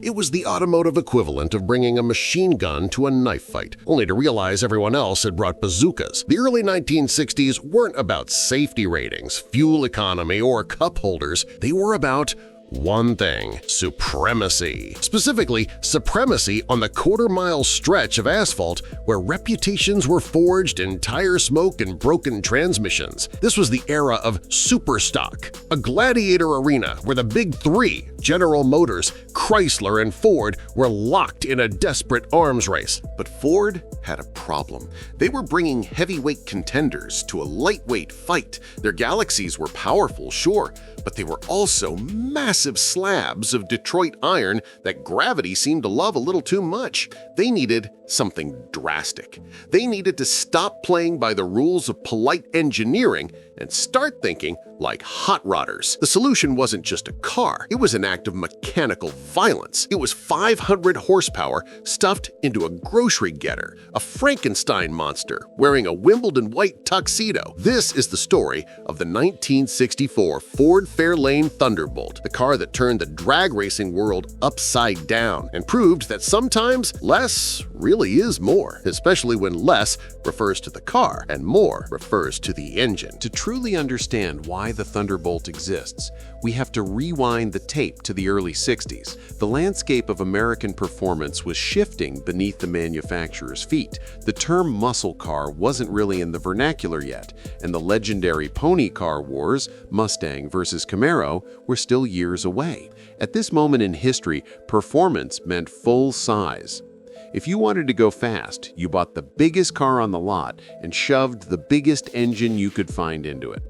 It was the automotive equivalent of bringing a machine gun to a knife fight, only to realize everyone else had brought bazookas. The early 1960s weren't about safety ratings, fuel economy, or cup holders. They were about one thing – supremacy. Specifically, supremacy on the quarter-mile stretch of asphalt where reputations were forged in tire smoke and broken transmissions. This was the era of superstock, a gladiator arena where the big three – General Motors, Chrysler, and Ford were locked in a desperate arms race. But Ford had a problem. They were bringing heavyweight contenders to a lightweight fight. Their Galaxies were powerful, sure, but they were also massive slabs of Detroit iron that gravity seemed to love a little too much. They needed something drastic. They needed to stop playing by the rules of polite engineering and start thinking like hot rodders. The solution wasn't just a car, it was an act of mechanical violence. It was 500 horsepower stuffed into a grocery getter, a Frankenstein monster wearing a Wimbledon white tuxedo. This is the story of the 1964 Ford Fairlane Thunderbolt, the car that turned the drag racing world upside down and proved that sometimes less really is more, especially when less refers to the car and more refers to the engine. To truly understand why the Thunderbolt exists, we have to rewind the tape to the early 60s. The landscape of American performance was shifting beneath the manufacturer's feet. The term muscle car wasn't really in the vernacular yet, and the legendary pony car wars, Mustang versus Camaro, were still years away. At this moment in history, performance meant full size. If you wanted to go fast, you bought the biggest car on the lot and shoved the biggest engine you could find into it.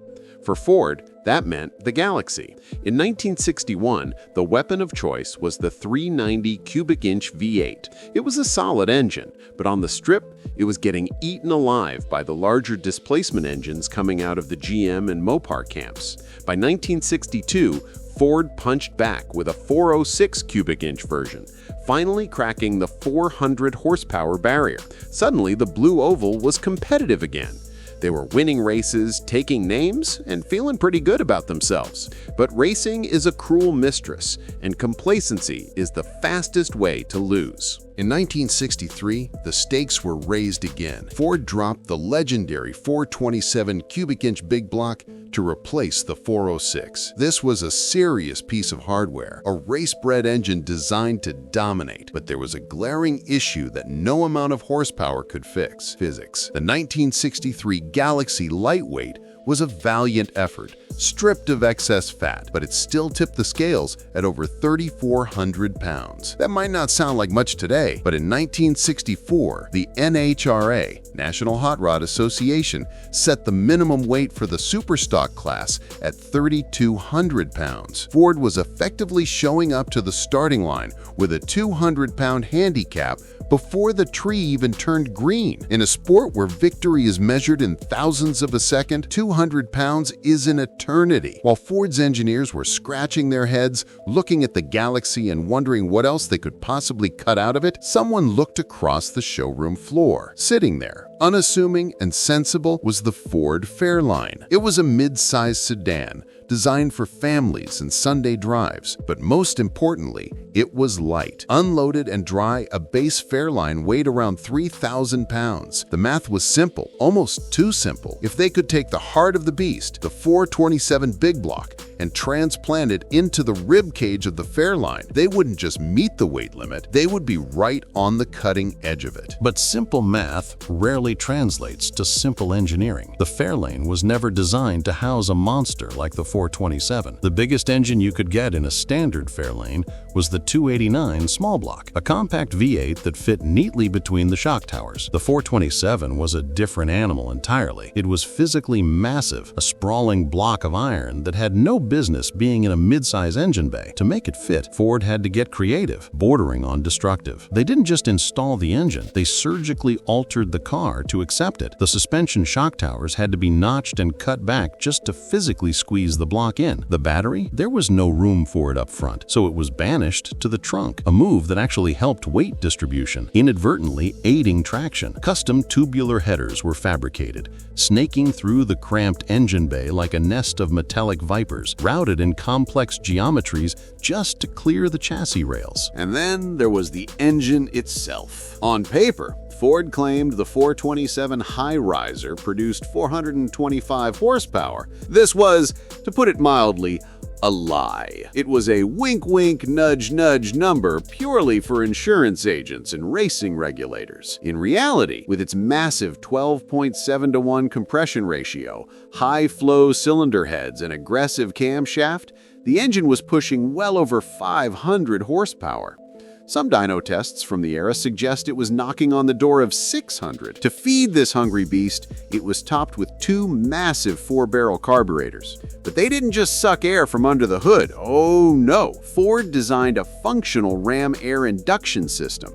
For Ford, that meant the Galaxy. In 1961, the weapon of choice was the 390 cubic-inch V8. It was a solid engine, but on the strip, it was getting eaten alive by the larger displacement engines coming out of the GM and Mopar camps. By 1962, Ford punched back with a 406 cubic-inch version, finally cracking the 400 horsepower barrier. Suddenly, the Blue Oval was competitive again. They were winning races, taking names, and feeling pretty good about themselves. But racing is a cruel mistress, and complacency is the fastest way to lose. In 1963, the stakes were raised again. Ford dropped the legendary 427 cubic-inch big block to replace the 406. This was a serious piece of hardware, a race-bred engine designed to dominate. But there was a glaring issue that no amount of horsepower could fix: physics. The 1963 Galaxy Lightweight was a valiant effort, stripped of excess fat, but it still tipped the scales at over 3,400 pounds. That might not sound like much today, but in 1964, the NHRA, National Hot Rod Association, set the minimum weight for the superstock class at 3,200 pounds. Ford was effectively showing up to the starting line with a 200-pound handicap before the tree even turned green. In a sport where victory is measured in thousandths of a second, 200 pounds is an eternity. While Ford's engineers were scratching their heads, looking at the Galaxy and wondering what else they could possibly cut out of it, someone looked across the showroom floor. Sitting there, unassuming and sensible, was the Ford Fairlane. It was a mid-sized sedan, designed for families and Sunday drives, but most importantly, it was light. Unloaded and dry, a base Fairlane weighed around 3,000 pounds. The math was simple, almost too simple. If they could take the heart of the beast, the 427 big block, and transplant it into the rib cage of the Fairlane, they wouldn't just meet the weight limit, they would be right on the cutting edge of it. But simple math rarely translates to simple engineering. The Fairlane was never designed to house a monster like the 427. The biggest engine you could get in a standard Fairlane was the 289 small block, a compact V8 that fit neatly between the shock towers. The 427 was a different animal entirely. It was physically massive, a sprawling block of iron that had no business being in a mid-size engine bay. To make it fit, Ford had to get creative, bordering on destructive. They didn't just install the engine, they surgically altered the car to accept it. The suspension shock towers had to be notched and cut back just to physically squeeze the block in. The battery? There was no room for it up front, so it was banished vanished to the trunk, a move that actually helped weight distribution, inadvertently aiding traction. Custom tubular headers were fabricated, snaking through the cramped engine bay like a nest of metallic vipers, routed in complex geometries just to clear the chassis rails. And then there was the engine itself. On paper, Ford claimed the 427 High Riser produced 425 horsepower. This was, to put it mildly, a lie. It was a wink-wink, nudge-nudge number purely for insurance agents and racing regulators. In reality, with its massive 12.7-to-1 compression ratio, high-flow cylinder heads, and aggressive camshaft, the engine was pushing well over 500 horsepower. Some dyno tests from the era suggest it was knocking on the door of 600. To feed this hungry beast, it was topped with two massive 4-barrel carburetors. But they didn't just suck air from under the hood. Oh no! Ford designed a functional ram air induction system.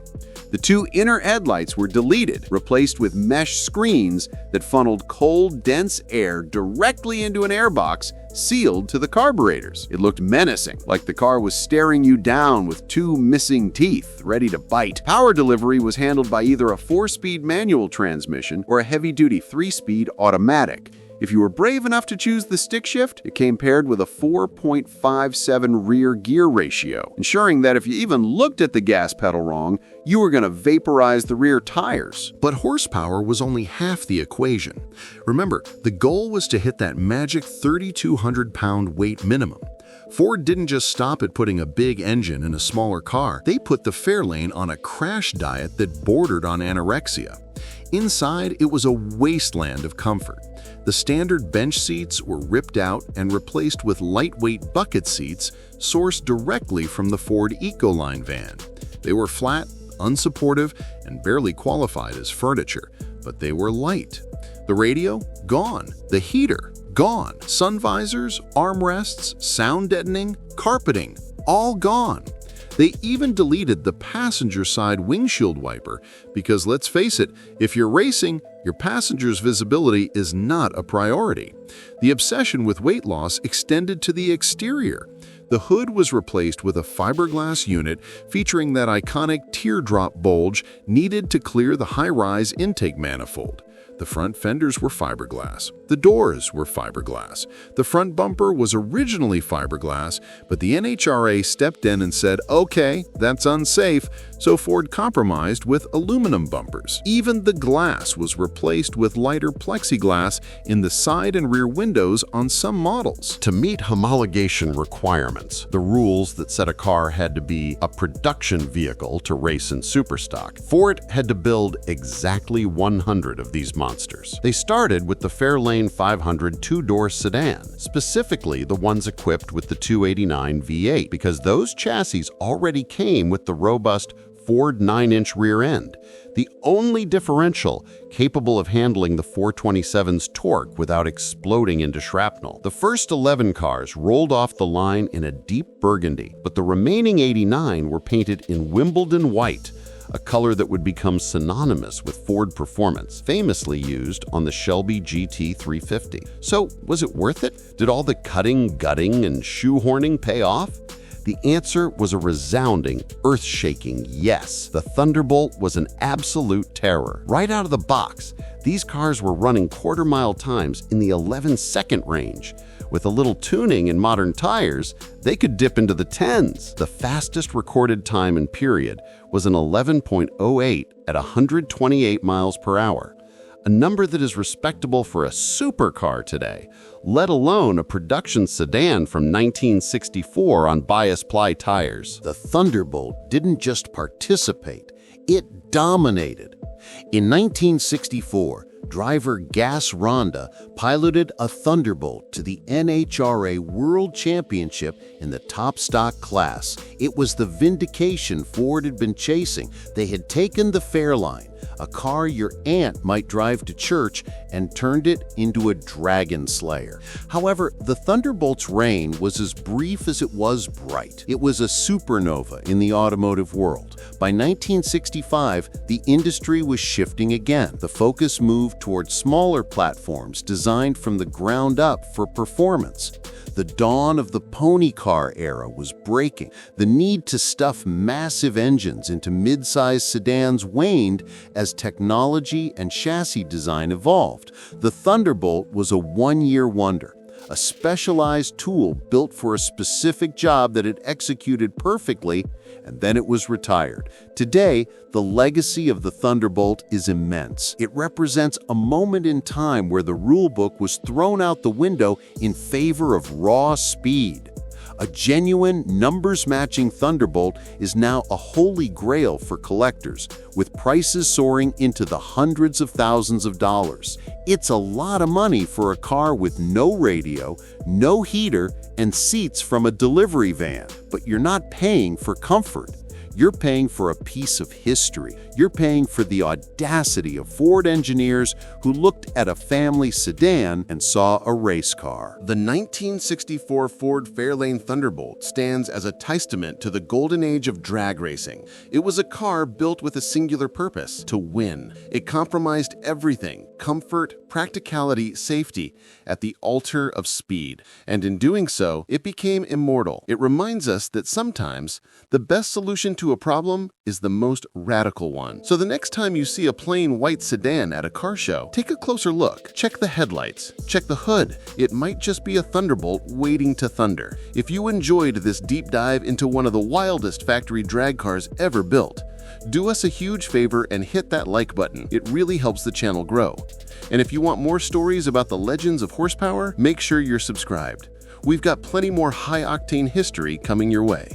The two inner headlights were deleted, replaced with mesh screens that funneled cold, dense air directly into an airbox sealed to the carburetors. It looked menacing, like the car was staring you down with two missing teeth, ready to bite. Power delivery was handled by either a 4-speed manual transmission or a heavy-duty 3-speed automatic. If you were brave enough to choose the stick shift, it came paired with a 4.57 rear gear ratio, ensuring that if you even looked at the gas pedal wrong, you were going to vaporize the rear tires. But horsepower was only half the equation. Remember, the goal was to hit that magic 3,200-pound weight minimum. Ford didn't just stop at putting a big engine in a smaller car. They put the Fairlane on a crash diet that bordered on anorexia. Inside, it was a wasteland of comfort. The standard bench seats were ripped out and replaced with lightweight bucket seats sourced directly from the Ford Ecoline van. They were flat, unsupportive, and barely qualified as furniture, but they were light. The radio? Gone. The heater? Gone. Sun visors, armrests, sound deadening, carpeting, all gone. They even deleted the passenger side windshield wiper because, let's face it, if you're racing, your passenger's visibility is not a priority. The obsession with weight loss extended to the exterior. The hood was replaced with a fiberglass unit featuring that iconic teardrop bulge needed to clear the high-rise intake manifold. The front fenders were fiberglass. The doors were fiberglass. The front bumper was originally fiberglass, but the NHRA stepped in and said, okay, that's unsafe, so Ford compromised with aluminum bumpers. Even the glass was replaced with lighter plexiglass in the side and rear windows on some models. To meet homologation requirements, the rules that said a car had to be a production vehicle to race in superstock, Ford had to build exactly 100 of these monsters. They started with the Fairlane 500 two-door sedan, specifically the ones equipped with the 289 V8, because those chassis already came with the robust Ford 9-inch rear end, the only differential capable of handling the 427's torque without exploding into shrapnel. The first 11 cars rolled off the line in a deep burgundy, but the remaining 89 were painted in Wimbledon white, a color that would become synonymous with Ford performance, famously used on the Shelby GT350. So, was it worth it? Did all the cutting, gutting, and shoehorning pay off? The answer was a resounding, earth-shaking yes. The Thunderbolt was an absolute terror. Right out of the box, these cars were running quarter-mile times in the 11-second range. With a little tuning and modern tires, they could dip into the 10s. The fastest recorded time in period was an 11.08 at 128 miles per hour, a number that is respectable for a supercar today, let alone a production sedan from 1964 on bias-ply tires. The Thunderbolt didn't just participate, it dominated. In 1964, driver Gas Ronda piloted a Thunderbolt to the NHRA World Championship in the top stock class. It was the vindication Ford had been chasing. They had taken the Fairlane, a car your aunt might drive to church, and turned it into a dragon slayer. However, the Thunderbolt's reign was as brief as it was bright. It was a supernova in the automotive world. By 1965, the industry was shifting again. The focus moved toward smaller platforms designed from the ground up for performance. The dawn of the pony car era was breaking. The need to stuff massive engines into mid-sized sedans waned as technology and chassis design evolved. The Thunderbolt was a one-year wonder, a specialized tool built for a specific job that it executed perfectly, and then it was retired. Today, the legacy of the Thunderbolt is immense. It represents a moment in time where the rulebook was thrown out the window in favor of raw speed. A genuine, numbers-matching Thunderbolt is now a holy grail for collectors, with prices soaring into the hundreds of thousands of dollars. It's a lot of money for a car with no radio, no heater, and seats from a delivery van. But you're not paying for comfort. You're paying for a piece of history. You're paying for the audacity of Ford engineers who looked at a family sedan and saw a race car. The 1964 Ford Fairlane Thunderbolt stands as a testament to the golden age of drag racing. It was a car built with a singular purpose: to win. It compromised everything: comfort, practicality, safety, at the altar of speed. And in doing so, it became immortal. It reminds us that sometimes the best solution to a problem is the most radical one. So the next time you see a plain white sedan at a car show, take a closer look. Check the headlights. Check the hood. It might just be a Thunderbolt waiting to thunder. If you enjoyed this deep dive into one of the wildest factory drag cars ever built, do us a huge favor and hit that like button. It really helps the channel grow. And if you want more stories about the legends of horsepower, make sure you're subscribed. We've got plenty more high-octane history coming your way.